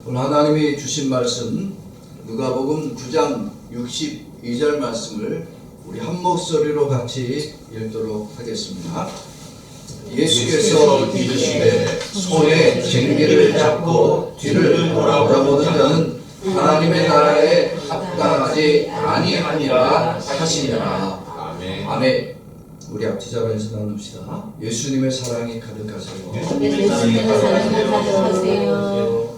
오늘 하나님이 주신 말씀 누가복음 9장 62절 말씀을 우리 한 목소리로 같이 읽도록 하겠습니다. 예수께서 이르시되 손에 쟁기를 잡고 뒤를 돌아보는 자는 하나님의 나라에 합당하지 아니하니라 하시니라. 아멘. 아멘. 우리 앞뒤 자반에서 나눕시다. 예수님의 사랑이 가득하세요. 예수님의 사랑이 가득하세요.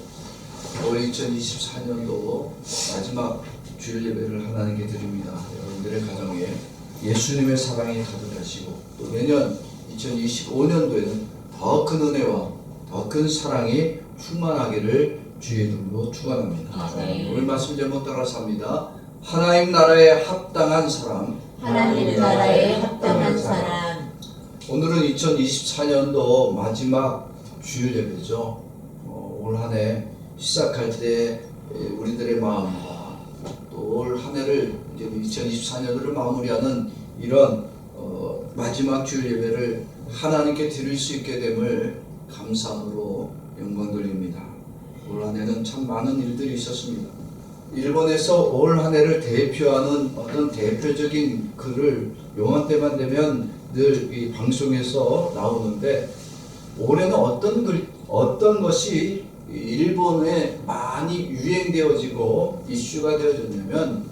올 2024년도 마지막 주일 예배를 하나님께 드립니다. 여러분들의 가정에 예수님의 사랑이 가득하시고 또 내년 2025년도에는 더 큰 은혜와 더 큰 사랑이 충만하기를 주의 이름으로 축원합니다. 오늘 말씀 제목 따라서 합니다. 하나님 나라에 합당한 사람. 하나님 나라에 합당한 사람. 오늘은 2024년도 마지막 주일 예배죠. 올 한 해 시작할 때 우리들의 마음과 또 올 한 해를 이제 2024년도를 마무리하는 이런 마지막 주일 예배를 하나님께 드릴 수 있게 됨을 감사함으로 영광 돌립니다. 올 한 해는 참 많은 일들이 있었습니다. 일본에서 올 한 해를 대표하는 어떤 대표적인 글을 요맘때만 되면 늘 이 방송에서 나오는데 올해는 어떤 것이 일본에 많이 유행되어지고 이슈가 되어졌냐면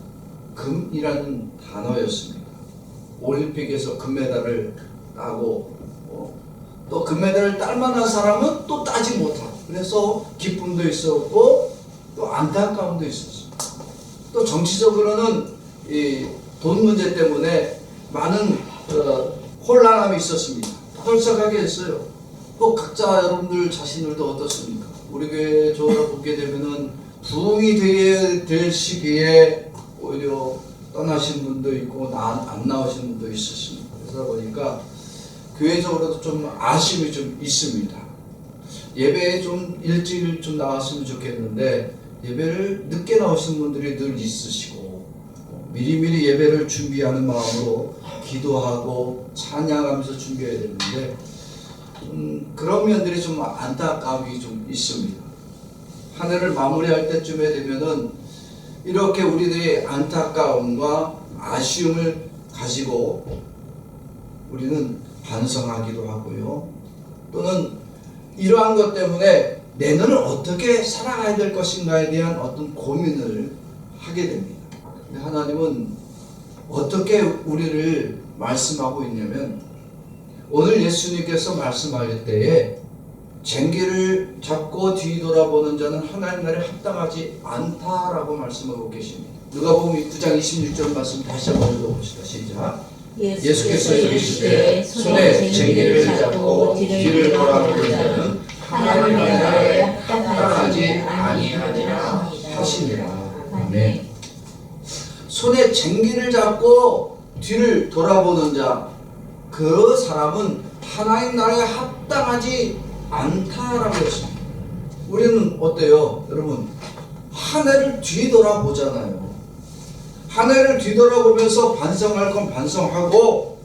금이라는 단어였습니다. 올림픽에서 금메달을 따고 또 금메달을 딸 만한 사람은 또 따지 못하고 그래서 기쁨도 있었고 또 안타까움도 있었습니다. 또 정치적으로는 이 돈 문제 때문에 많은 혼란함이 있었습니다. 헐썩하게 했어요. 또 각자 여러분들 자신들도 어떻습니까? 우리 교회 보게 되면은 부흥이 될 시기에 오히려 떠나신 분도 있고 안 나오신 분도 있으십니다. 그러다 보니까 교회적으로도 좀 아쉬움이 좀 있습니다. 예배에 좀 일찍 좀 나왔으면 좋겠는데 예배를 늦게 나오신 분들이 늘 있으시고 미리미리 예배를 준비하는 마음으로 기도하고 찬양하면서 준비해야 되는데 그런 면들이 좀 안타까움이 좀 있습니다. 한 해를 마무리할 때쯤에 되면은 이렇게 우리들의 안타까움과 아쉬움을 가지고 우리는 반성하기도 하고요. 또는 이러한 것 때문에 내년을 어떻게 살아가야 될 것인가에 대한 어떤 고민을 하게 됩니다. 근데 하나님은 어떻게 우리를 말씀하고 있냐면 오늘 예수님께서 말씀하실 때에 쟁기를 잡고 뒤돌아보는 자는 하나님 나라에 합당하지 않다라고 말씀하고 계십니다. 누가복음 9장 26절 말씀 다시 한번 읽어봅시다. 시작. 예수께서 이르시되 손에 쟁기를 잡고 뒤를 돌아보는 자는 하나님 나라에 합당하지 아니하니라 하시니라. 아멘. 손에 쟁기를 잡고 뒤를 돌아보는 자, 그 사람은 하나님 나라에 합당하지 않다라고 했습니다. 우리는 어때요? 여러분, 한 해를 뒤돌아보잖아요. 한 해를 뒤돌아보면서 반성할 건 반성하고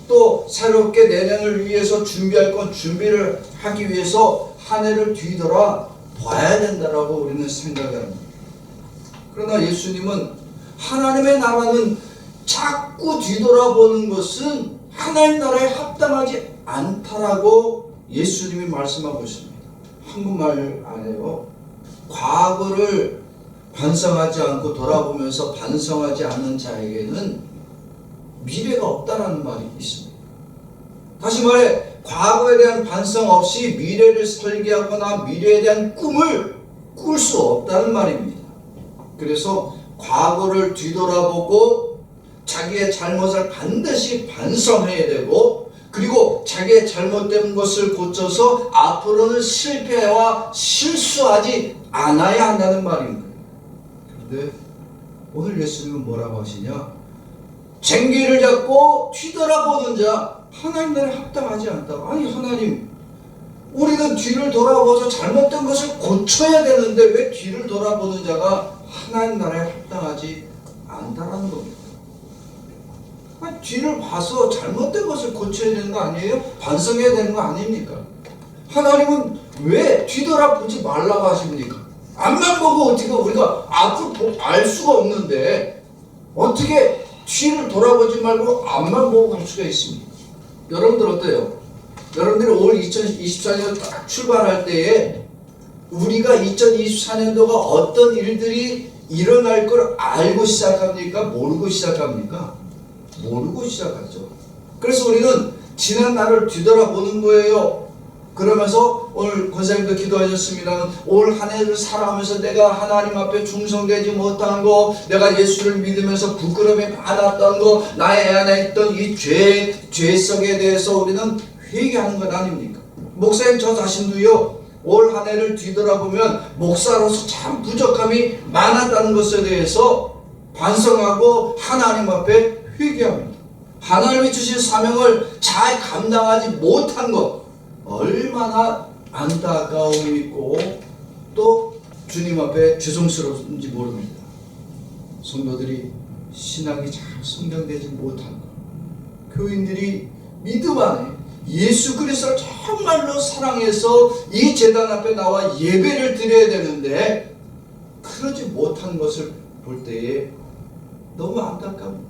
또 새롭게 내년을 위해서 준비할 건 준비를 하기 위해서 한 해를 뒤돌아봐야 된다라고 우리는 생각합니다. 그러나 예수님은 하나님의 나라는 자꾸 뒤돌아보는 것은 하나님 나라에 합당하지 않다라고 예수님이 말씀하고 있습니다. 한국말 안에요. 과거를 반성하지 않고 돌아보면서 반성하지 않는 자에게는 미래가 없다라는 말이 있습니다. 다시 말해 과거에 대한 반성 없이 미래를 설계하거나 미래에 대한 꿈을 꿀 수 없다는 말입니다. 그래서 과거를 뒤돌아보고 자기의 잘못을 반드시 반성해야 되고 그리고 자기의 잘못된 것을 고쳐서 앞으로는 실패와 실수하지 않아야 한다는 말입니다. 그런데 오늘 예수님은 뭐라고 하시냐? 쟁기를 잡고 뒤돌아보는 자 하나님 나라에 합당하지 않다. 아니 하나님, 우리는 뒤를 돌아보서 잘못된 것을 고쳐야 되는데 왜 뒤를 돌아보는 자가 하나님 나라에 합당하지 않다라는 겁니다. 아니, 뒤를 봐서 잘못된 것을 고쳐야 되는 거 아니에요? 반성해야 되는 거 아닙니까? 하나님은 왜 뒤돌아보지 말라고 하십니까? 앞만 보고 어떻게 우리가 앞을 알 수가 없는데 어떻게 뒤를 돌아보지 말고 앞만 보고 갈 수가 있습니까? 여러분들 어때요? 여러분들이 올 2024년 딱 출발할 때에 우리가 2024년도가 어떤 일들이 일어날 걸 알고 시작합니까? 모르고 시작합니까? 모르고 시작하죠. 그래서 우리는 지난 날을 뒤돌아보는 거예요. 그러면서 오늘 권사님도 기도하셨습니다. 올 한 해를 살아가면서 내가 하나님 앞에 충성되지 못한 거, 내가 예수를 믿으면서 부끄러움에 많았던 거, 나의 안에 있던 이 죄성에 대해서 우리는 회개하는 것 아닙니까? 목사님 저 자신도요, 올 한 해를 뒤돌아보면 목사로서 참 부족함이 많았다는 것에 대해서 반성하고 하나님 앞에 회개합니다. 하나님이 주신 사명을 잘 감당하지 못한 것, 얼마나 안타까움이 있고 또 주님 앞에 죄송스러운지 모릅니다. 성도들이 신앙이 잘 성장되지 못한 것, 교인들이 믿음 안에 예수 그리스도를 정말로 사랑해서 이 제단 앞에 나와 예배를 드려야 되는데 그러지 못한 것을 볼 때에 너무 안타깝습니다.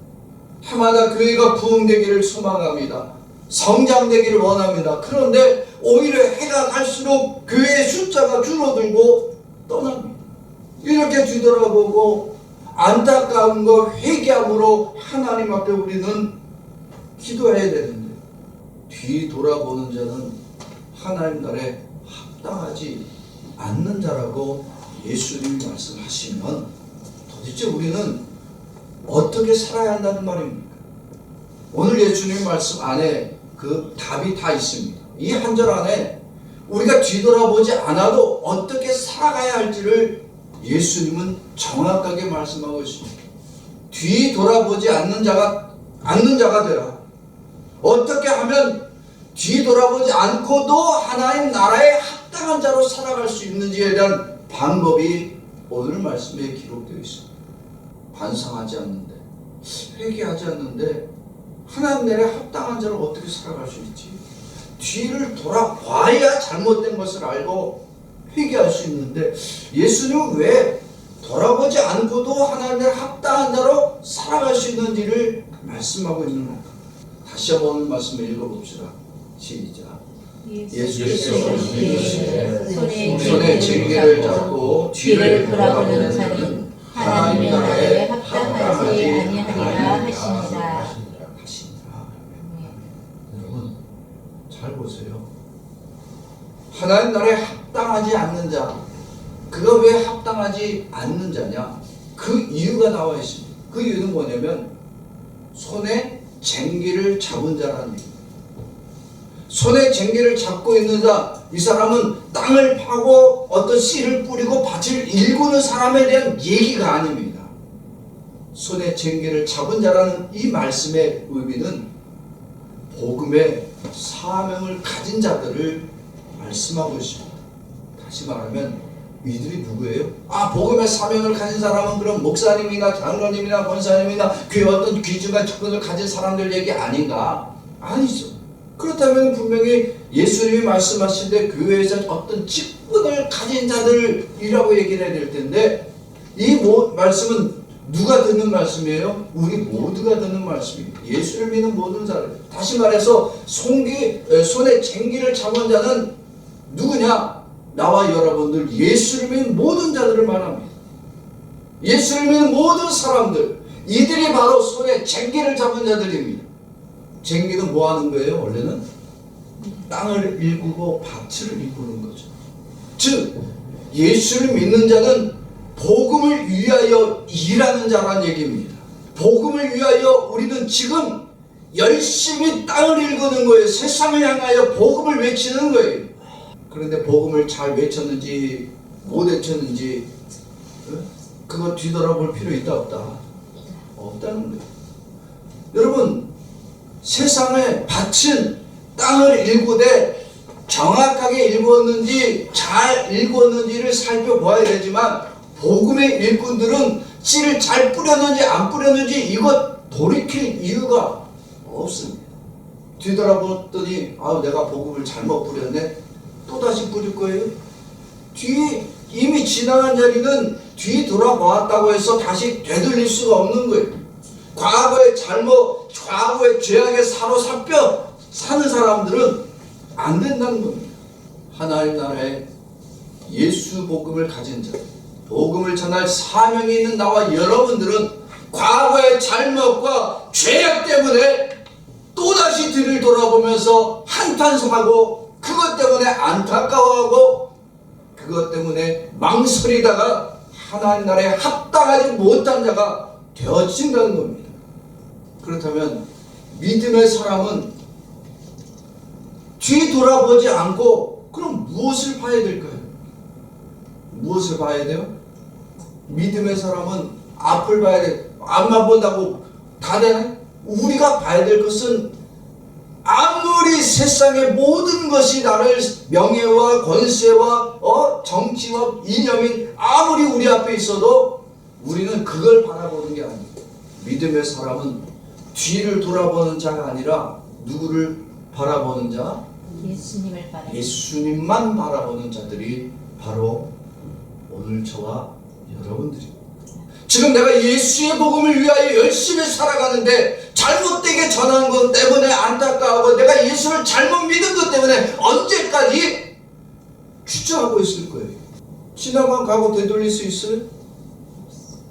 해마다 교회가 부흥되기를 소망합니다. 성장되기를 원합니다. 그런데 오히려 해가 갈수록 교회의 숫자가 줄어들고 떠납니다. 이렇게 뒤돌아보고 안타까움과 회개함으로 하나님 앞에 우리는 기도해야 되는데 뒤돌아보는 자는 하나님 나라에 합당하지 않는 자라고 예수님이 말씀하시면 도대체 우리는 어떻게 살아야 한다는 말입니까? 오늘 예수님 말씀 안에 그 답이 다 있습니다. 이 한 절 안에 우리가 뒤돌아보지 않아도 어떻게 살아가야 할지를 예수님은 정확하게 말씀하고 있습니다. 뒤돌아보지 않는 자가 되라. 어떻게 하면 뒤돌아보지 않고도 하나님 나라에 합당한 자로 살아갈 수 있는지에 대한 방법이 오늘 말씀에 기록되어 있습니다. 반성하지 않는데, 회개하지 않는데 하나님 나라에 합당한 자로 어떻게 살아갈 수 있지? 뒤를 돌아봐야 잘못된 것을 알고 회개할 수 있는데 예수님은 왜 돌아보지 않고도 하나님 나라에 합당한 자로 살아갈 수 있는지를 말씀하고 있는 겁니다. 다시 한번 오늘 말씀을 읽어봅시다. 시작. 예수께서 손에 쟁기를 잡고 뒤를 돌아보는 자는 하나님 나라에 합당하지 아니하리라 하시니라. 여러분 잘 보세요. 하나님 나라에 합당하지 않는 자, 그가 왜 합당하지 않는 자냐? 그 이유가 나와 있습니다. 그 이유는 뭐냐면 손에 쟁기를 잡은 자라는 얘기입니다. 손에 쟁기를 잡고 있는 자, 이 사람은 땅을 파고 어떤 씨를 뿌리고 밭을 일구는 사람에 대한 얘기가 아닙니다. 손에 쟁기를 잡은 자라는 이 말씀의 의미는 복음의 사명을 가진 자들을 말씀하고 있습니다. 다시 말하면 이들이 누구예요? 복음의 사명을 가진 사람은 그럼 목사님이나 장로님이나 권사님이나 교회 어떤 귀중한 직분을 가진 사람들 얘기 아닌가? 아니죠. 그렇다면 분명히 예수님이 말씀하실 때 교회에서 어떤 직분을 가진 자들이라고 얘기를 해야 될 텐데 이 말씀은 누가 듣는 말씀이에요? 우리 모두가 듣는 말씀입니다. 예수를 믿는 모든 자들. 다시 말해서 손에 쟁기를 잡은 자는 누구냐? 나와 여러분들 예수를 믿는 모든 자들을 말합니다. 예수를 믿는 모든 사람들, 이들이 바로 손에 쟁기를 잡은 자들입니다. 쟁기는 뭐 하는 거예요? 원래는 땅을 일구고 밭을 일구는 거죠. 즉 예수를 믿는 자는 복음을 위하여 일하는 자라는 얘기입니다. 복음을 위하여 우리는 지금 열심히 땅을 일구는 거예요. 세상을 향하여 복음을 외치는 거예요. 그런데 복음을 잘 외쳤는지 못 외쳤는지 그거 뒤돌아볼 필요 있다 없다? 없다는 거예요. 여러분 세상의 밭은 땅을 일구되 정확하게 일구었는지 잘 일구었는지를 살펴봐야 되지만 복음의 일꾼들은 씨를 잘 뿌렸는지 안 뿌렸는지 이것 돌이킬 이유가 없습니다. 뒤돌아봤더니 내가 복음을 잘못 뿌렸네. 또다시 뿌릴 거예요. 뒤에 이미 지나간 자리는 뒤 돌아보았다고 해서 다시 되돌릴 수가 없는 거예요. 과거의 잘못, 과거의 죄악에 사로잡혀 사는 사람들은 안 된다는 겁니다. 하나님 나라에 예수 복음을 가진 자, 복음을 전할 사명이 있는 나와 여러분들은 과거의 잘못과 죄악 때문에 또다시 뒤를 돌아보면서 한탄하고 그것 때문에 안타까워하고 그것 때문에 망설이다가 하나님 나라에 합당하지 못한 자가 되어진다는 겁니다. 그렇다면 믿음의 사람은 뒤 돌아보지 않고 그럼 무엇을 봐야 될까요? 무엇을 봐야 돼요? 믿음의 사람은 앞을 봐야 돼. 앞만 본다고 다 되나요? 우리가 봐야 될 것은 아무리 세상의 모든 것이 나를 명예와 권세와 정치와 이념이 아무리 우리 앞에 있어도 우리는 그걸 바라보는 게 아니에요. 믿음의 사람은 뒤를 돌아보는 자가 아니라 누구를 바라보는 자? 예수님을 바라. 예수님만 바라보는 자들이 바로 오늘 저와 여러분들입니다. 지금 내가 예수의 복음을 위하여 열심히 살아가는데 잘못되게 전한 것 때문에 안타까워하고 내가 예수를 잘못 믿은 것 때문에 언제까지 주저하고 있을 거예요. 지나간 과거 되돌릴 수 있어요?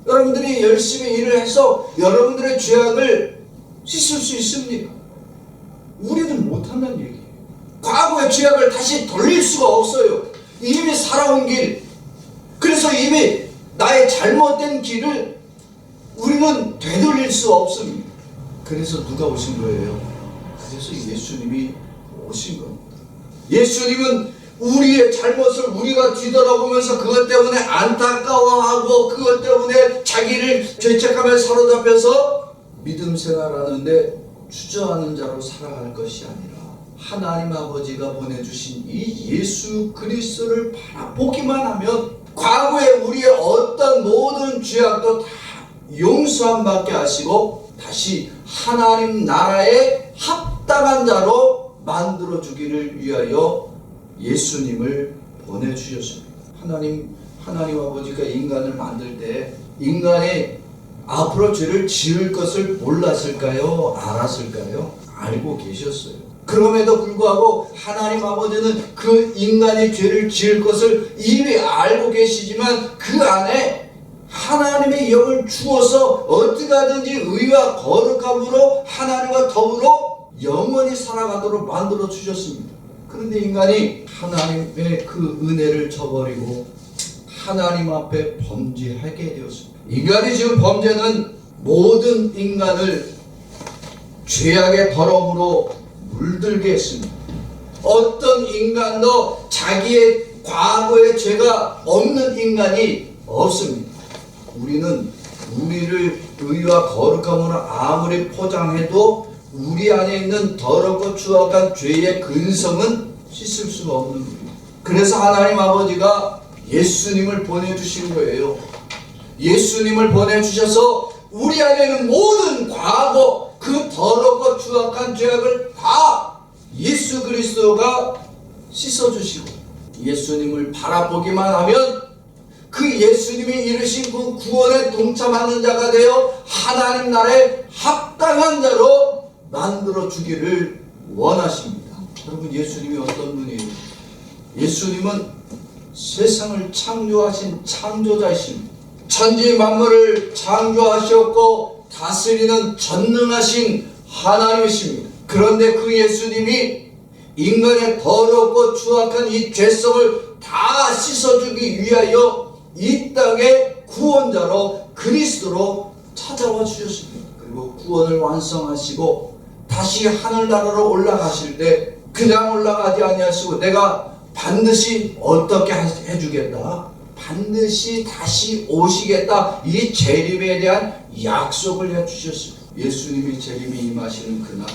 여러분들이 열심히 일을 해서 여러분들의 죄악을 씻을 수 있습니까? 우리는 못한다는 얘기예요. 과거의 죄악을 다시 돌릴 수가 없어요. 이미 살아온 길, 그래서 이미 나의 잘못된 길을 우리는 되돌릴 수 없습니다. 그래서 누가 오신 거예요? 그래서 예수님이 오신 겁니다. 예수님은 우리의 잘못을 우리가 뒤돌아보면서 그것 때문에 안타까워하고 그것 때문에 자기를 죄책감에 사로잡혀서 믿음 생활하는데 주저하는 자로 살아갈 것이 아니라 하나님 아버지가 보내주신 이 예수 그리스도를 바라보기만 하면 과거에 우리의 어떤 모든 죄악도 다 용서함 받게 하시고 다시 하나님 나라에 합당한 자로 만들어 주기를 위하여 예수님을 보내주셨습니다. 하나님 아버지가 인간을 만들 때 인간이 앞으로 죄를 지을 것을 몰랐을까요? 알았을까요? 알고 계셨어요. 그럼에도 불구하고 하나님 아버지는 그 인간이 죄를 지을 것을 이미 알고 계시지만 그 안에 하나님의 영을 주어서 어떻게 하든지 의와 거룩함으로 하나님과 더불어 영원히 살아가도록 만들어 주셨습니다. 그런데 인간이 하나님의 그 은혜를 저버리고 하나님 앞에 범죄하게 되었습니다. 인간이 지금 범죄는 모든 인간을 죄악의 더러움으로 물들게 했습니다. 어떤 인간도 자기의 과거의 죄가 없는 인간이 없습니다. 우리는 우리를 의와 거룩함으로 아무리 포장해도 우리 안에 있는 더럽고 추악한 죄의 근성은 씻을 수가 없는 겁니다. 그래서 하나님 아버지가 예수님을 보내주신 거예요. 예수님을 보내주셔서 우리 안에 있는 모든 과거 그 더럽고 추악한 죄악을 다 예수 그리스도가 씻어주시고 예수님을 바라보기만 하면 그 예수님이 이루신 그 구원에 동참하는 자가 되어 하나님 나라에 합당한 자로 만들어 주기를 원하십니다. 여러분, 예수님이 어떤 분이에요? 예수님은 세상을 창조하신 창조자이십니다. 천지 만물을 창조하셨고 다스리는 전능하신 하나님이십니다. 그런데 그 예수님이 인간의 더럽고 추악한 이 죄성을 다 씻어주기 위하여 이 땅의 구원자로 그리스도로 찾아와 주셨습니다. 그리고 구원을 완성하시고 다시 하늘나라로 올라가실 때 그냥 올라가지 아니하시고 내가 반드시 어떻게 해주겠다, 반드시 다시 오시겠다, 이 재림에 대한 약속을 해주셨습니다. 예수님이 재림이 임하시는 그날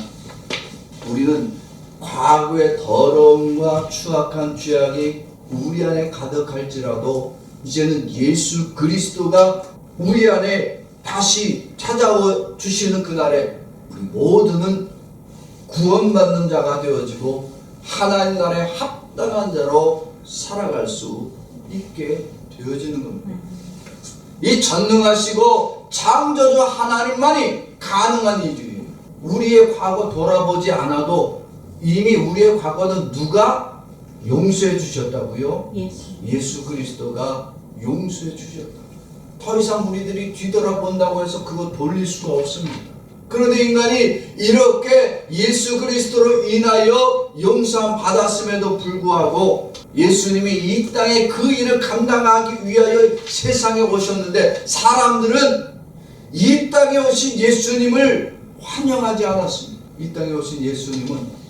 우리는 과거의 더러움과 추악한 죄악이 우리 안에 가득할지라도 이제는 예수 그리스도가 우리 안에 다시 찾아와 주시는 그날에 우리 모두는 구원받는 자가 되어지고 하나님 나라에 합당한 자로 살아갈 수 있게 되어지는 겁니다. 이 전능하시고 창조주 하나님만이 가능한 일이에요. 우리의 과거 돌아보지 않아도 이미 우리의 과거는 누가 용서해 주셨다고요? 예수 그리스도가 용서해 주셨다. 더 이상 우리들이 뒤돌아본다고 해서 그거 돌릴 수가 없습니다. 그런데 인간이 이렇게 예수 그리스도로 인하여 용서함 받았음에도 불구하고 예수님이 이 땅에 그 일을 감당하기 위하여 세상에 오셨는데 사람들은 이 땅에 오신 예수님을 환영하지 않았습니다. 이 땅에 오신 예수님은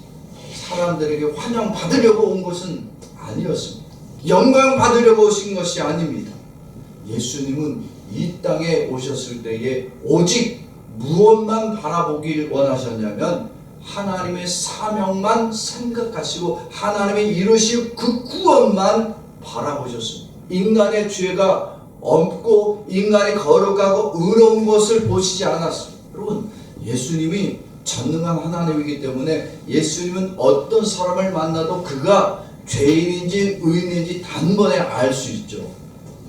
사람들에게 환영받으려고 온 것은 아니었습니다. 영광 받으려고 오신 것이 아닙니다. 예수님은 이 땅에 오셨을 때에 오직 무엇만 바라보길 원하셨냐면 하나님의 사명만 생각하시고 하나님의 이루실 그 구원만 바라보셨습니다. 인간의 죄가 없고 인간이 거룩하고 의로운 것을 보시지 않았습니다. 여러분, 예수님이 전능한 하나님이기 때문에 예수님은 어떤 사람을 만나도 그가 죄인인지 의인인지 단번에 알 수 있죠.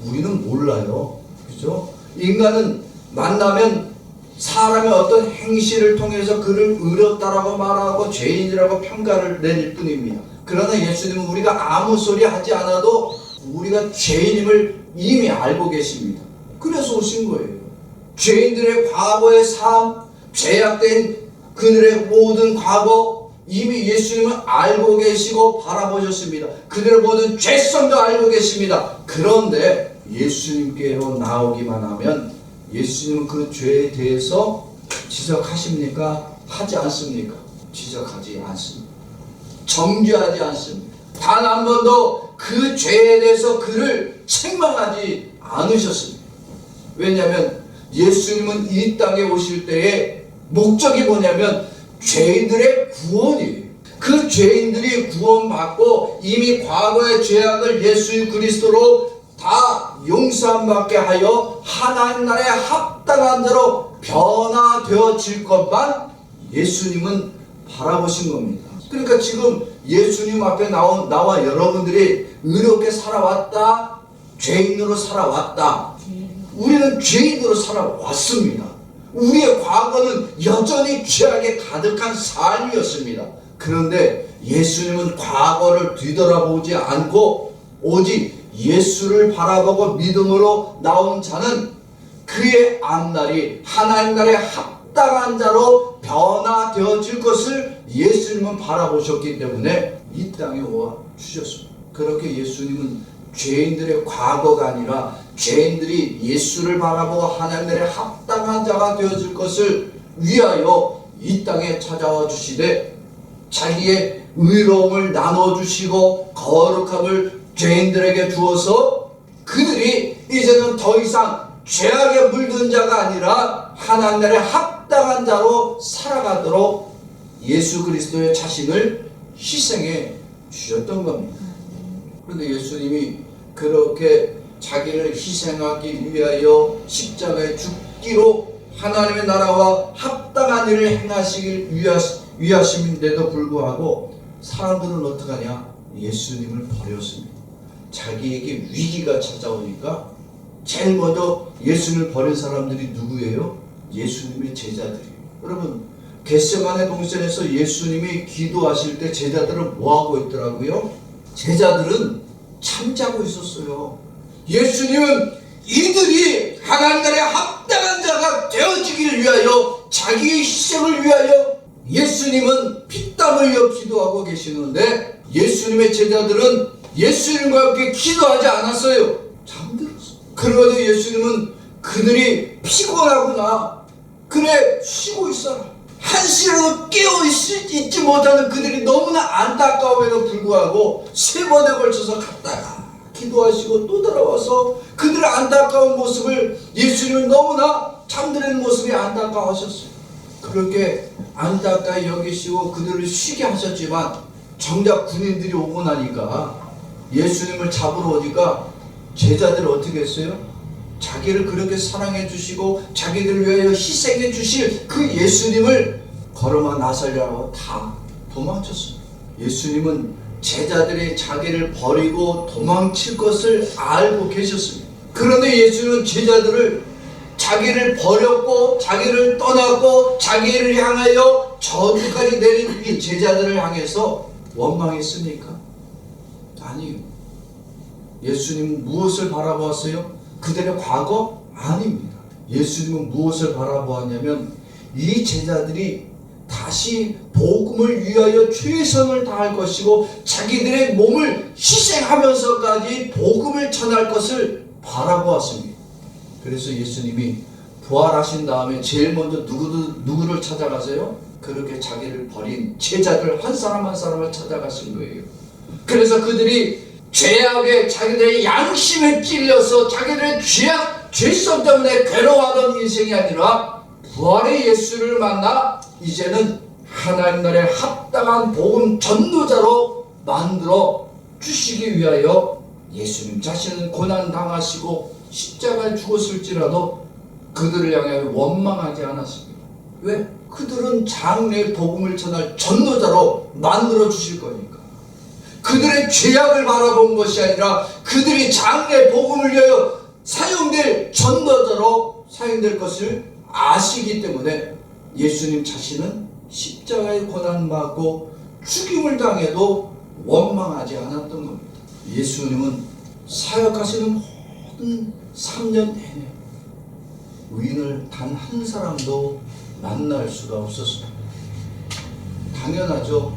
우리는 몰라요. 그죠? 인간은 만나면 사람의 어떤 행실을 통해서 그를 의롭다라고 말하고 죄인이라고 평가를 내릴 뿐입니다. 그러나 예수님은 우리가 아무 소리 하지 않아도 우리가 죄인임을 이미 알고 계십니다. 그래서 오신 거예요. 죄인들의 과거의 삶, 죄악된 그들의 모든 과거 이미 예수님은 알고 계시고 바라보셨습니다. 그들의 모든 죄성도 알고 계십니다. 그런데 예수님께로 나오기만 하면 예수님은 그 죄에 대해서 지적하십니까? 하지 않습니까? 지적하지 않습니다. 정죄하지 않습니다. 단 한 번도 그 죄에 대해서 그를 책망하지 않으셨습니다. 왜냐하면 예수님은 이 땅에 오실 때에 목적이 뭐냐면 죄인들의 구원이에요. 그 죄인들이 구원받고 이미 과거의 죄악을 예수 그리스도로 다 용서함 받게 하여 하나님 나라에 합당한 대로 변화되어질 것만 예수님은 바라보신 겁니다. 그러니까 지금 예수님 앞에 나와 여러분들이 의롭게 살아왔다, 죄인으로 살아왔다. 우리는 죄인으로 살아왔습니다. 우리의 과거는 여전히 죄악에 가득한 삶이었습니다. 그런데 예수님은 과거를 뒤돌아보지 않고 오직 예수를 바라보고 믿음으로 나온 자는 그의 앞날이 하나님 나라에 합당한 자로 변화되어질 것을 예수님은 바라보셨기 때문에 이 땅에 와 주셨습니다. 그렇게 예수님은 죄인들의 과거가 아니라 죄인들이 예수를 바라보고 하나님 나라에 합당한 자가 되어질 것을 위하여 이 땅에 찾아와 주시되 자기의 의로움을 나눠주시고 거룩함을 죄인들에게 주어서 그들이 이제는 더 이상 죄악에 물든 자가 아니라 하나님 나라에 합당한 자로 살아가도록 예수 그리스도의 자신을 희생해 주셨던 겁니다. 그런데 예수님이 그렇게 자기를 희생하기 위하여 십자가에 죽기로 하나님의 나라와 합당한 일을 행하시길 위하심인데도 불구하고 사람들은 어떡하냐? 예수님을 버렸습니다. 자기에게 위기가 찾아오니까 제일 먼저 예수님을 버린 사람들이 누구예요? 예수님의 제자들이에요. 여러분, 겟세마네 동산에서 예수님이 기도하실 때 제자들은 뭐하고 있더라고요? 제자들은 잠자고 있었어요. 예수님은 이들이 하나님 나라에 합당한 자가 되어지기를 위하여 자기의 희생을 위하여 예수님은 피땀 흘려 기도하고 계시는데 예수님의 제자들은 예수님과 함께 기도하지 않았어요. 잠들었어요. 그러자 예수님은 그들이 피곤하구나, 그래 쉬고 있어라, 한시라도 깨어있지 못하는 그들이 너무나 안타까움에도 불구하고 3번에 걸쳐서 갔다가 기도하시고 또 돌아와서 그들의 안타까운 모습을 예수님은 너무나 잠드는 모습이 안타까워하셨어요. 그렇게 안타까이 여기시고 그들을 쉬게 하셨지만 정작 군인들이 오고 나니까 예수님을 잡으러 오니까 제자들이 어떻게 했어요? 자기를 그렇게 사랑해 주시고 자기들을 위하여 희생해 주실 그 예수님을 걸어마 나서려고 다 도망쳤습니다. 예수님은 제자들이 자기를 버리고 도망칠 것을 알고 계셨습니다. 그런데 예수는 제자들을 자기를 버렸고 자기를 떠났고 자기를 향하여 저주까지 내린 이 제자들을 향해서 원망했습니까? 아니요. 예수님은 무엇을 바라보았어요? 그들의 과거? 아닙니다. 예수님은 무엇을 바라보았냐면 이 제자들이 다시 복음을 위하여 최선을 다할 것이고 자기들의 몸을 희생하면서까지 복음을 전할 것을 바라보았습니다. 그래서 예수님이 부활하신 다음에 제일 먼저 누구를 찾아가세요? 그렇게 자기를 버린 제자들 한 사람 한 사람을 찾아가신 거예요. 그래서 그들이 죄악에 자기들의 양심에 찔려서 자기들의 죄성 때문에 괴로워하던 인생이 아니라 부활의 예수를 만나 이제는 하나님 나라에 합당한 복음 전도자로 만들어 주시기 위하여 예수님 자신은 고난 당하시고 십자가에 죽었을지라도 그들을 향하여 원망하지 않았습니다. 왜? 그들은 장래의 복음을 전할 전도자로 만들어 주실 거니까. 그들의 죄악을 바라본 것이 아니라 그들이 장래의 복음을 위하여 사용될 전도자로 사용될 것을 아시기 때문에 예수님 자신은 십자가의 고난받고 죽임을 당해도 원망하지 않았던 겁니다. 예수님은 사역하시는 모든 3년 내내 의인을 단 한 사람도 만날 수가 없었습니다. 당연하죠.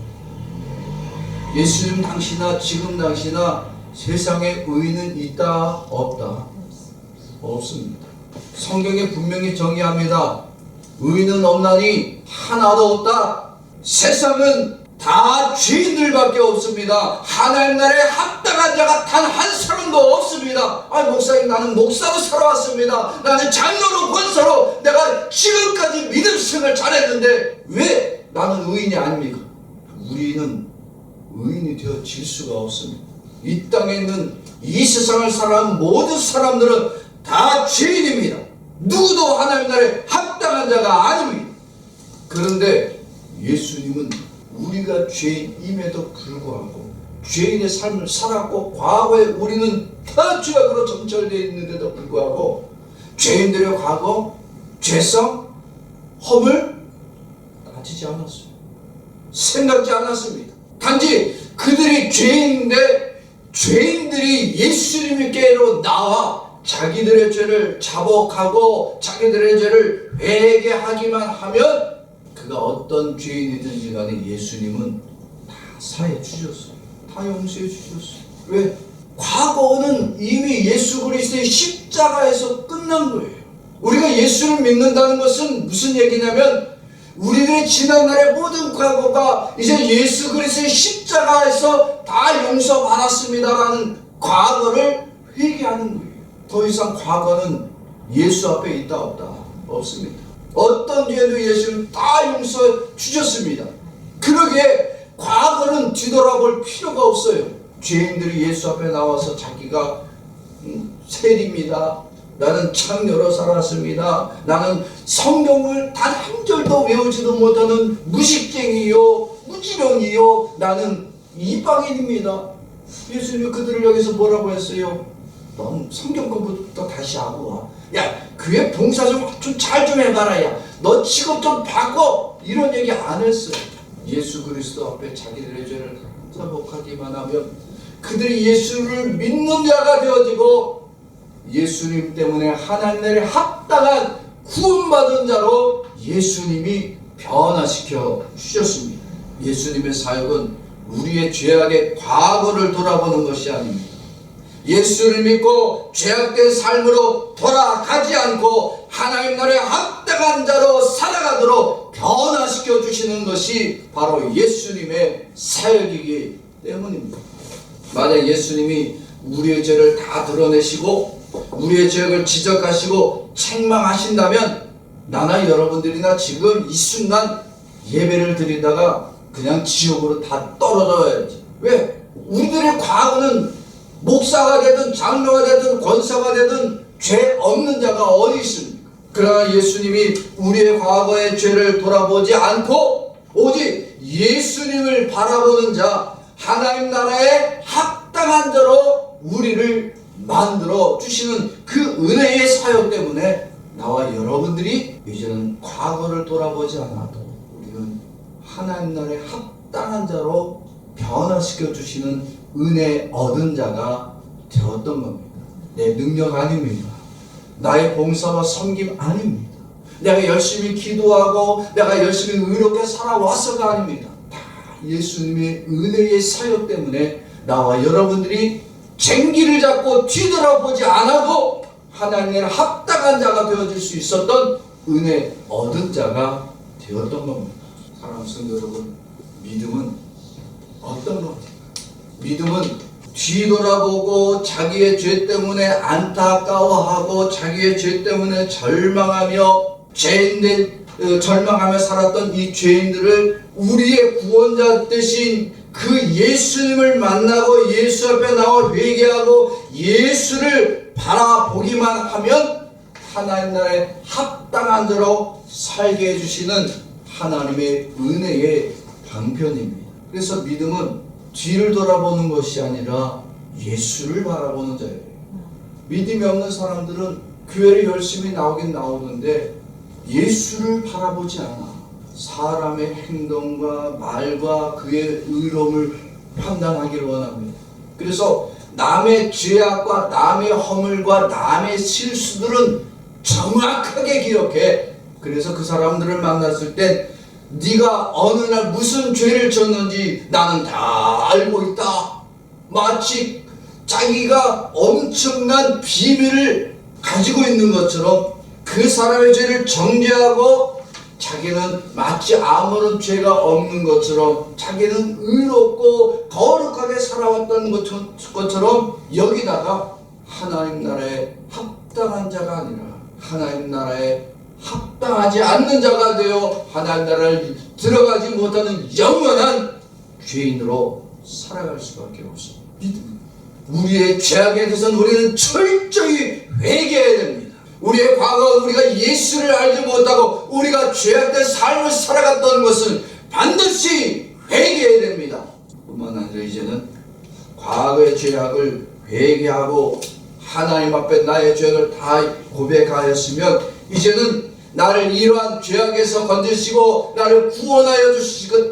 예수님 당시나 지금 당시나 세상에 의인은 있다 없다? 없습니다. 성경에 분명히 정의합니다. 의인은 없나니 하나도 없다. 세상은 다 죄인들밖에 없습니다. 하나님 나라에 합당한 자가 단 한 사람도 없습니다. 목사님, 나는 목사로 살아왔습니다. 나는 장로로 권사로 내가 지금까지 믿음 생활 잘했는데 왜 나는 의인이 아닙니까? 우리는 의인이 되어질 수가 없습니다. 이 땅에 있는 이 세상을 살아가는 모든 사람들은 다 죄인입니다. 누구도 하나님 나라에 합당한 자가 아닙니다. 그런데 예수님은 우리가 죄인임에도 불구하고 죄인의 삶을 살았고 과거에 우리는 다 죄악으로 점철되어 있는데도 불구하고 죄인들의 과거, 죄성, 허물 따지지 않았어요. 생각지 않았습니다. 단지 그들이 죄인인데 죄인들이 예수님께로 나와 자기들의 죄를 자복하고 자기들의 죄를 회개하기만 하면 그가 어떤 죄인이든지 간에 예수님은 다 사해 주셨어요. 다 용서해 주셨어요. 왜? 과거는 이미 예수 그리스도의 십자가에서 끝난 거예요. 우리가 예수를 믿는다는 것은 무슨 얘기냐면 우리들의 지난날의 모든 과거가 이제 예수 그리스도의 십자가에서 다 용서받았습니다라는 과거를 회개하는 거예요. 더 이상 과거는 예수 앞에 있다 없다? 없습니다. 어떤 죄도 예수는 다 용서해 주셨습니다. 그러기에 과거는 뒤돌아볼 필요가 없어요. 죄인들이 예수 앞에 나와서 자기가 세리입니다. 나는 창녀로 살았습니다. 나는 성경을 단 한 절도 외우지도 못하는 무식쟁이요, 무지렁이요, 나는 이방인입니다. 예수님이 그들을 여기서 뭐라고 했어요? 넌 성경 공부부터 다시 하고 와. 야, 교회 봉사 좀 잘 좀 해봐라. 야, 너 직업 좀 바꿔. 이런 얘기 안 했어요. 예수 그리스도 앞에 자기들의 죄를 자복하기만 하면 그들이 예수를 믿는 자가 되어지고 예수님 때문에 하나님 나라에 합당한 구원받은 자로 예수님이 변화시켜 주셨습니다. 예수님의 사역은 우리의 죄악의 과거를 돌아보는 것이 아닙니다. 예수를 믿고 죄악된 삶으로 돌아가지 않고 하나님 나라에 합당한 자로 살아가도록 변화시켜 주시는 것이 바로 예수님의 사역이기 때문입니다. 만약 예수님이 우리의 죄를 다 드러내시고 우리의 죄악을 지적하시고 책망하신다면 나나 여러분들이나 지금 이 순간 예배를 드리다가 그냥 지옥으로 다 떨어져야지. 왜? 우리들의 과거는 목사가 되든 장로가 되든 권사가 되든 죄 없는 자가 어디 있습니까? 그러나 예수님이 우리의 과거의 죄를 돌아보지 않고 오직 예수님을 바라보는 자, 하나님 나라에 합당한 자로 우리를 만들어 주시는 그 은혜의 사역 때문에 나와 여러분들이 이제는 과거를 돌아보지 않아도 우리는 하나님 나라에 합당한 자로 변화시켜 주시는 은혜 얻은 자가 되었던 겁니다. 내 능력 아닙니다. 나의 봉사와 섬김 아닙니다. 내가 열심히 기도하고 내가 열심히 의롭게 살아왔어가 아닙니다. 다 예수님의 은혜의 사역 때문에 나와 여러분들이 쟁기를 잡고 뒤돌아보지 않아도 하나님의 합당한 자가 되어질 수 있었던 은혜 얻은 자가 되었던 겁니다. 사랑하는 성도 여러분, 믿음은 어떤 겁니까? 믿음은 뒤돌아보고 자기의 죄 때문에 안타까워하고 자기의 죄 때문에 절망하며 절망하며 살았던 이 죄인들을 우리의 구원자 되신 그 예수님을 만나고 예수 앞에 나와 회개하고 예수를 바라보기만 하면 하나님 나라에 합당한 자로 살게 해주시는 하나님의 은혜의 방편입니다. 그래서 믿음은 뒤를 돌아보는 것이 아니라 예수를 바라보는 자예요. 믿음이 없는 사람들은 교회를 열심히 나오긴 나오는데 예수를 바라보지 않아. 사람의 행동과 말과 그의 의로움을 판단하기를 원합니다. 그래서 남의 죄악과 남의 허물과 남의 실수들은 정확하게 기억해. 그래서 그 사람들을 만났을 땐 네가 어느 날 무슨 죄를 졌는지 나는 다 알고 있다. 마치 자기가 엄청난 비밀을 가지고 있는 것처럼 그 사람의 죄를 정죄하고 자기는 마치 아무런 죄가 없는 것처럼 자기는 의롭고 거룩하게 살아왔던 것처럼 여기다가 하나님 나라에 합당한 자가 아니라 하나님 나라에 합당하지 않는 자가 되어 하나님 나라를 들어가지 못하는 영원한 죄인으로 살아갈 수밖에 없습니다. 우리의 죄악에 대해서는 우리는 철저히 회개해야 됩니다. 우리의 과거 우리가 예수를 알지 못하고 우리가 죄악된 삶을 살아갔던 것을 반드시 회개해야 됩니다. 뿐만 아니라 이제는 과거의 죄악을 회개하고 하나님 앞에 나의 죄악을 다 고백하였으면 이제는 나를 이러한 죄악에서 건지시고 나를 구원하여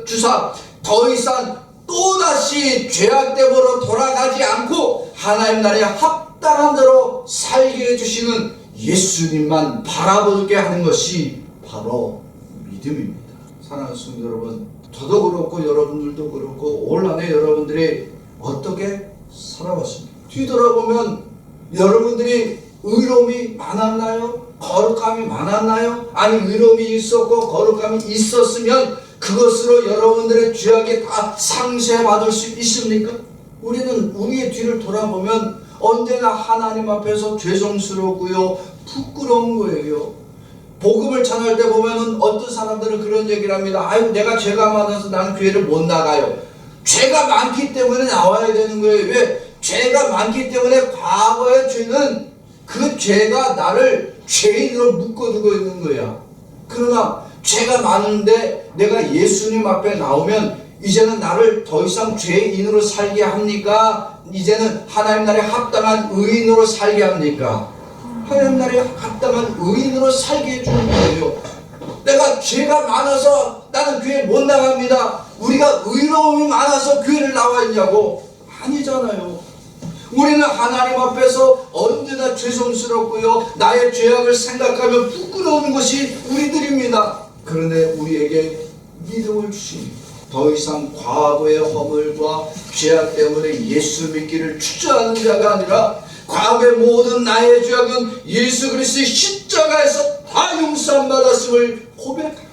주사 더 이상 또다시 죄악됨으로 돌아가지 않고 하나님 나라에 합당한 대로 살게 해주시는 예수님만 바라보게 하는 것이 바로 믿음입니다. 사랑하는 성도 여러분, 저도 그렇고 여러분들도 그렇고 올 한해 여러분들이 어떻게 살아왔습니까? 뒤돌아보면 여러분들이 의로움이 많았나요? 거룩함이 많았나요? 아니 의로움이 있었고 거룩함이 있었으면 그것으로 여러분들의 죄악이 다 상쇄받을 수 있습니까? 우리는 우리의 뒤를 돌아보면 언제나 하나님 앞에서 죄송스럽고요 부끄러운 거예요. 복음을 전할 때 보면은 어떤 사람들은 그런 얘기를 합니다. 아유 내가 죄가 많아서 나는 교회를 못 나가요. 죄가 많기 때문에 나와야 되는 거예요. 왜? 죄가 많기 때문에 과거의 죄는 그 죄가 나를 죄인으로 묶어두고 있는 거야. 그러나 죄가 많은데 내가 예수님 앞에 나오면 이제는 나를 더 이상 죄인으로 살게 합니까? 이제는 하나님 나라에 합당한 의인으로 살게 합니까? 하나님 나라에 합당한 의인으로 살게 해주는 거예요. 내가 죄가 많아서 나는 교회 못 나갑니다. 우리가 의로움이 많아서 교회를 나와 있냐고? 아니잖아요. 우리는 하나님 앞에서 언제나 죄송스럽고요 나의 죄악을 생각하며 부끄러운 것이 우리들입니다. 그런데 우리에게 믿음을 주십니다. 더 이상 과거의 허물과 죄악 때문에 예수 믿기를 주저하는 자가 아니라 과거의 모든 나의 죄악은 예수 그리스도의 십자가에서 다 용서함 받았음을 고백하고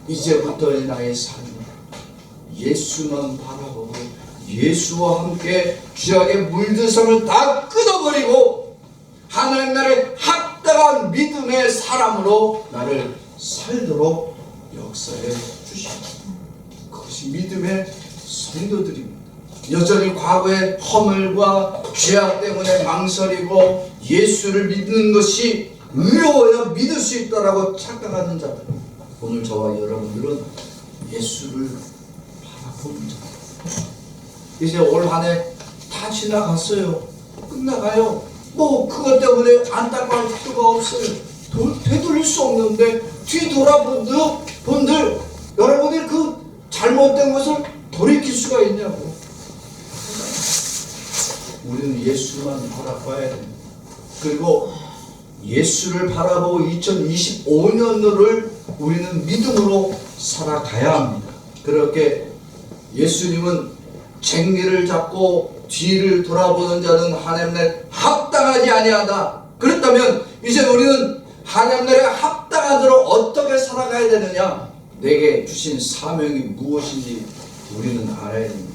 이제부터의 나의 삶은 예수만 바라보고 예수와 함께 죄악의 물드섬을 다 끊어버리고 하나님 나라의 합당한 믿음의 사람으로 나를 살도록 역사해 주십니다. 그것이 믿음의 성도들입니다. 여전히 과거의 허물과 죄악 때문에 망설이고 예수를 믿는 것이 의로워야 믿을 수 있다라고 착각하는 자들. 오늘 저와 여러분들은 예수를 바라보는 자. 이제 올 한 해 다 지나갔어요. 끝나가요. 뭐 그것 때문에 안타까울 필요가 없어요. 되돌릴 수 없는데 뒤돌아본들 여러분이 그 잘못된 것을 돌이킬 수가 있냐고. 우리는 예수만 바라봐야 됩니다. 그리고 예수를 바라보고 2025년도를 우리는 믿음으로 살아가야 합니다. 그렇게 예수님은 쟁기를 잡고 뒤를 돌아보는 자는 하나님 나라에 합당하지 아니하다. 그렇다면 이제 우리는 하나님 나라에 합당한 대로 어떻게 살아가야 되느냐? 내게 주신 사명이 무엇인지 우리는 알아야 됩니다.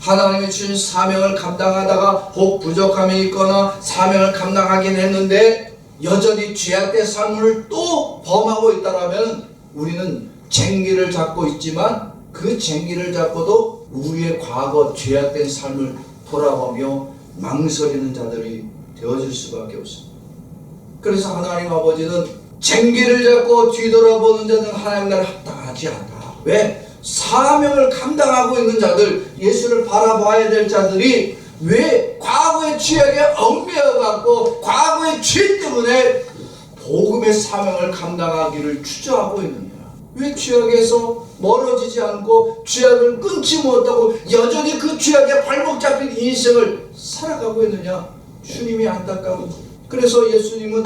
하나님이 주신 사명을 감당하다가 혹 부족함이 있거나 사명을 감당하긴 했는데 여전히 죄악된 삶을 또 범하고 있다면 우리는 쟁기를 잡고 있지만 그 쟁기를 잡고도 우리의 과거 죄악된 삶을 돌아보며 망설이는 자들이 되어질 수밖에 없습니다. 그래서 하나님 아버지는 쟁기를 잡고 뒤돌아보는 자는 하나님 나라에 합당하지 않다. 왜? 사명을 감당하고 있는 자들, 예수를 바라봐야 될 자들이 왜 과거의 죄악에 얽매여갖고 과거의 죄 때문에 복음의 사명을 감당하기를 주저하고 있느냐? 왜 죄악에서 멀어지지 않고 죄악을 끊지 못하고 여전히 그 죄악에 발목 잡힌 인생을 살아가고 있느냐? 주님이 안타까운. 그래서 예수님은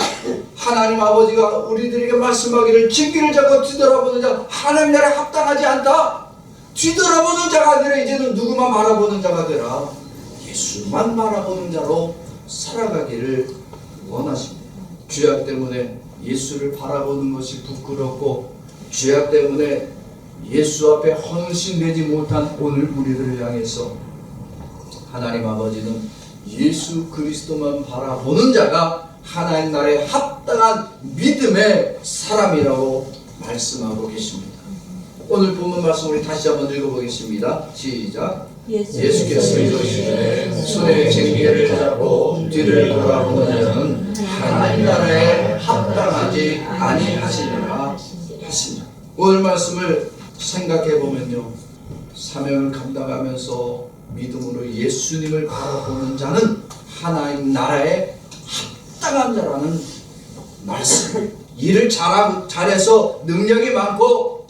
하나님 아버지가 우리들에게 말씀하기를 쟁기를 잡고 뒤돌아보는 자 하나님 나라에 합당하지 않다. 뒤돌아보는 자가 아니라 이제는 누구만 바라보는 자가 되라. 예수만 바라보는 자로 살아가기를 원하십니다. 죄악 때문에 예수를 바라보는 것이 부끄럽고 죄악 때문에 예수 앞에 헌신되지 못한 오늘 우리들을 향해서 하나님 아버지는 예수 그리스도만 바라보는 자가 하나님 나라에 합당한 믿음의 사람이라고 말씀하고 계십니다. 오늘 본문 말씀 우리 다시 한번 읽어보겠습니다. 시작. 예수께서 이르시되 손에 쟁기를 잡고 뒤를 돌아보는 자는 하나님 나라에 합당하지 아니하시리라 하십니다. 오늘 말씀을 생각해 보면요, 사명을 감당하면서 믿음으로 예수님을 바라보는 자는 하나님 나라에 합당한 자라는 말씀. 일을 잘해서 능력이 많고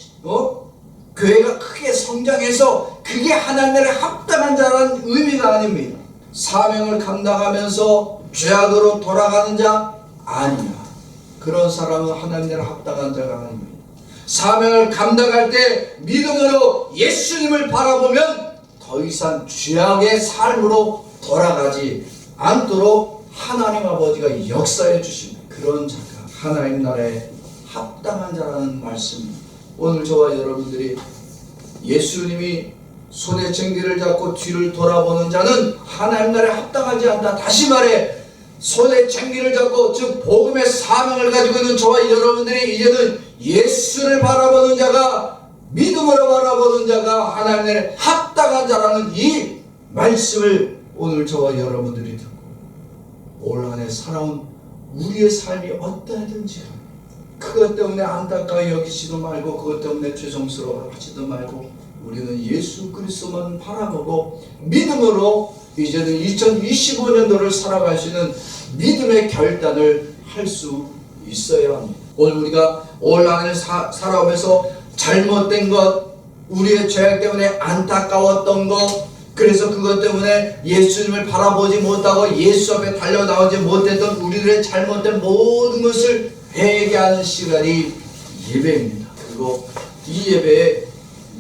교회가 크게 성장해서 그게 하나님 나라에 합당한 자라는 의미가 아닙니다. 사명을 감당하면서 죄악으로 돌아가는 자 아니야. 그런 사람은 하나님 나라에 합당한 자가 아닙니다. 사명을 감당할 때 믿음으로 예수님을 바라보면 더 이상 죄악의 삶으로 돌아가지 않도록 하나님 아버지가 역사해 주신 그런 자가 하나님 나라에 합당한 자라는 말씀입니다. 오늘 저와 여러분들이 예수님이 손에 쟁기를 잡고 뒤를 돌아보는 자는 하나님 나라에 합당하지 않다. 다시 말해 손에 쟁기를 잡고 즉 복음의 사명을 가지고 있는 저와 여러분들이 이제는 예수를 바라보는 자가 믿음으로 바라보는 자가 하나님 나라에 합당한 자라는 이 말씀을 오늘 저와 여러분들이 듣고 올 한 해 살아온 우리의 삶이 어떠하든지 그것 때문에 안타까워 여기지도 말고 그것 때문에 죄송스러워하지도 말고 우리는 예수 그리스도만 바라보고 믿음으로 이제는 2025년도를 살아갈 수 있는 믿음의 결단을 할 수 있어야 합니다. 오늘 우리가 올 한 해를 살아오면서 잘못된 것, 우리의 죄악 때문에 안타까웠던 것, 그래서 그것 때문에 예수님을 바라보지 못하고 예수 앞에 달려나오지 못했던 우리들의 잘못된 모든 것을 회개하는 시간이 예배입니다. 그리고 이 예배에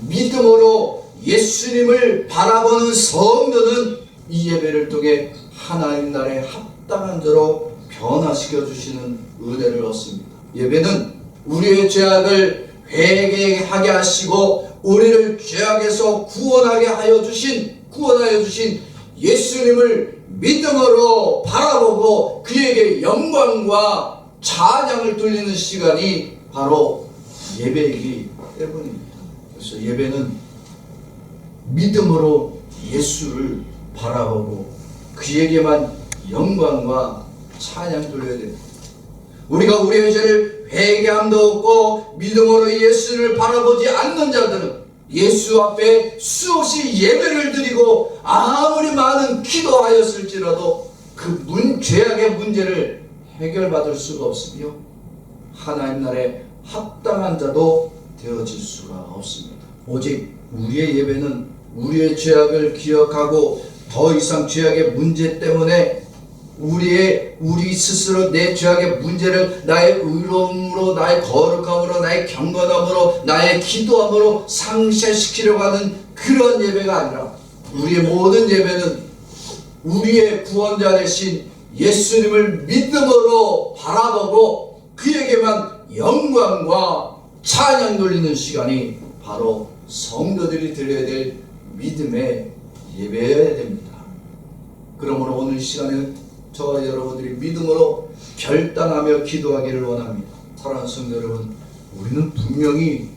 믿음으로 예수님을 바라보는 성도는 이 예배를 통해 하나님 나라에 합당한 자로 변화시켜 주시는 은혜를 얻습니다. 예배는 우리의 죄악을 회개하게 하시고 우리를 죄악에서 구원하게 하여 주신 예수님을 믿음으로 바라보고 그에게 영광과 찬양을 돌리는 시간이 바로 예배이기 때문입니다. 그래서 예배는 믿음으로 예수를 바라보고 그에게만 영광과 찬양 돌려야 됩니다. 우리가 우리의 죄를 회개함도 없고 믿음으로 예수를 바라보지 않는 자들은 예수 앞에 수없이 예배를 드리고 아무리 많은 기도하였을지라도 그 죄악의 문제를 해결받을 수가 없으며 하나님 나라에 합당한 자도 되어질 수가 없습니다. 오직 우리의 예배는 우리의 죄악을 기억하고 더 이상 죄악의 문제 때문에 우리 스스로 내 죄악의 문제를 나의 의로움으로, 나의 거룩함으로, 나의 경건함으로, 나의 기도함으로 상쇄시키려고 하는 그런 예배가 아니라 우리의 모든 예배는 우리의 구원자 되신 예수님을 믿음으로 바라보고 그에게만 영광과 찬양 돌리는 시간이 바로 성도들이 드려야 될 믿음의 예배여야 됩니다. 그러므로 오늘 시간에 저와 여러분들이 믿음으로 결단하며 기도하기를 원합니다. 사랑하는 성도 여러분, 우리는 분명히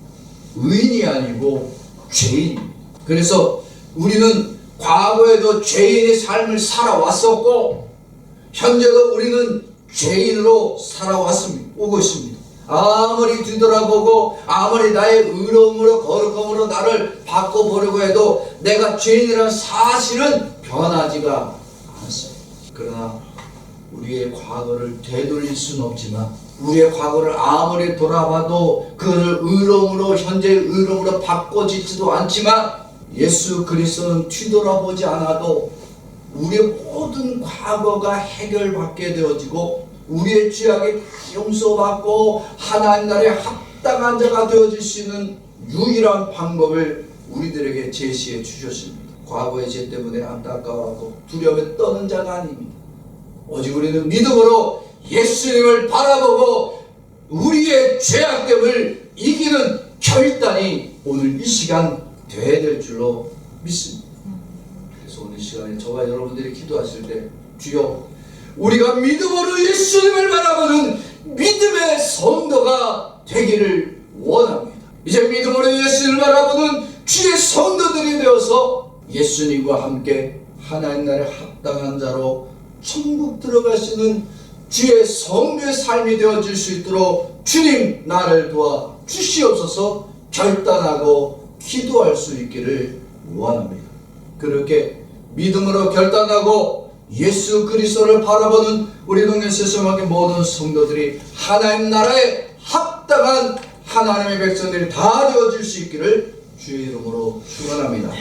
의인이 아니고 죄인. 그래서 우리는 과거에도 죄인의 삶을 살아왔었고 현재도 우리는 죄인으로 오고 있습니다. 아무리 뒤돌아보고 아무리 나의 의로움으로 거룩함으로 나를 바꿔보려고 해도 내가 죄인이라는 사실은 변하지가 않습니다. 그러나 우리의 과거를 되돌릴 수는 없지만 우리의 과거를 아무리 돌아봐도 그것을 의로움으로 현재의 의로움으로 바꿔지지도 않지만 예수 그리스도는 뒤돌아보지 않아도 우리의 모든 과거가 해결받게 되어지고 우리의 죄악이 다 용서받고 하나님 나라에 합당한 자가 되어질 수 있는 유일한 방법을 우리들에게 제시해 주셨습니다. 과거의 죄 때문에 안타까워하고 두려움에 떠는 자가 아닙니다. 오직 우리는 믿음으로 예수님을 바라보고 우리의 죄악됨을 이기는 결단이 오늘 이 시간 되어야 될 줄로 믿습니다. 그래서 오늘 시간에 저와 여러분들이 기도하실 때 주여 우리가 믿음으로 예수님을 바라보는 믿음의 성도가 되기를 원합니다. 이제 믿음으로 예수님을 바라보는 주의 성도들이 되어서 예수님과 함께 하나님 나라에 합당한 자로 천국 들어가시는 주의 성도의 삶이 되어질 수 있도록 주님 나를 도와 주시옵소서 결단하고 기도할 수 있기를 원합니다. 그렇게 믿음으로 결단하고 예수 그리스도를 바라보는 우리 동네 세상의 모든 성도들이 하나님 나라에 합당한 하나님의 백성들이 다 되어질 수 있기를 주의 이름으로 축원합니다.